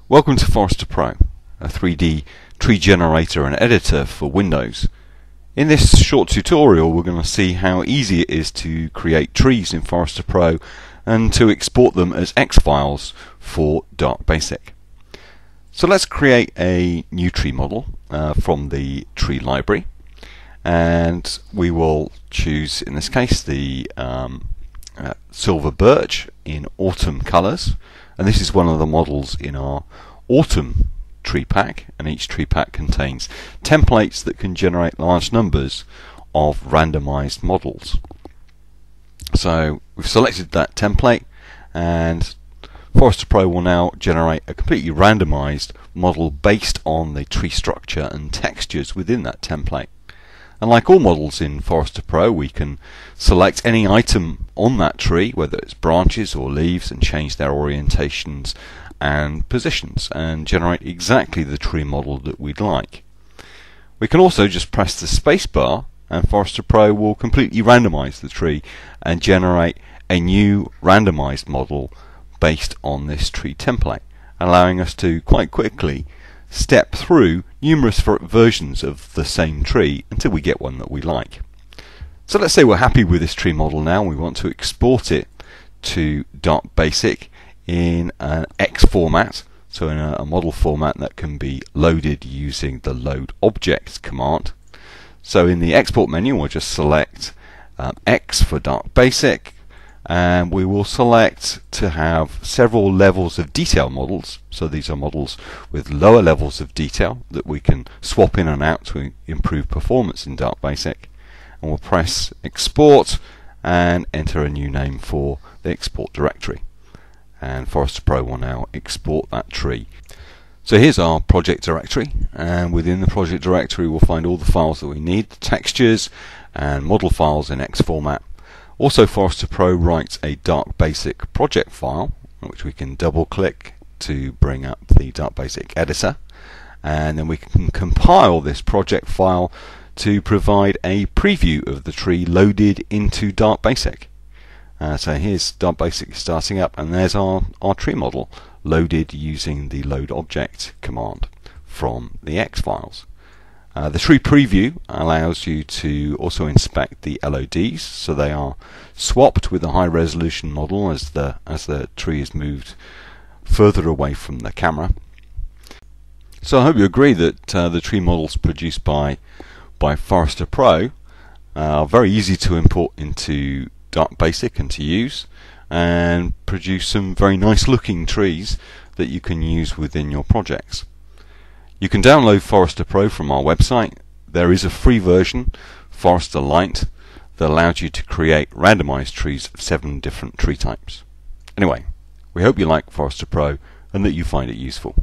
Welcome to Forester Pro, a 3D tree generator and editor for Windows. In this short tutorial we're going to see how easy it is to create trees in Forester Pro and to export them as X files for DarkBasic. So let's create a new tree model from the tree library, and we will choose in this case the silver birch in autumn colors. And this is one of the models in our autumn tree pack, and each tree pack contains templates that can generate large numbers of randomized models. So we've selected that template, and Forester Pro will now generate a completely randomized model based on the tree structure and textures within that template. And like all models in Forester Pro, we can select any item on that tree, whether it's branches or leaves, and change their orientations and positions and generate exactly the tree model that we'd like. We can also just press the space bar and Forester Pro will completely randomize the tree and generate a new randomized model based on this tree template, allowing us to quite quickly step through numerous versions of the same tree until we get one that we like. So let's say we're happy with this tree model now. We want to export it to DarkBasic in an X format, so in a model format that can be loaded using the load object command. So in the export menu we'll just select X for DarkBasic, and we will select to have several levels of detail models. So these are models with lower levels of detail that we can swap in and out to improve performance in DarkBasic. And we'll press export and enter a new name for the export directory. And Forester Pro will now export that tree. So here's our project directory, and within the project directory we'll find all the files that we need, the textures and model files in X format. Also, Forester Pro writes a DarkBasic project file, which we can double click to bring up the DarkBasic editor, and then we can compile this project file to provide a preview of the tree loaded into DarkBasic. So here's DarkBasic starting up, and there's our tree model loaded using the load object command from the X files. The tree preview allows you to also inspect the LODs, so they are swapped with a high resolution model as the tree is moved further away from the camera. So I hope you agree that the tree models produced by Forester Pro are very easy to import into DarkBasic and to use, and produce some very nice looking trees that you can use within your projects. You can download Forester Pro from our website. There is a free version, Forester Lite, that allows you to create randomized trees of 7 different tree types. Anyway, we hope you like Forester Pro and that you find it useful.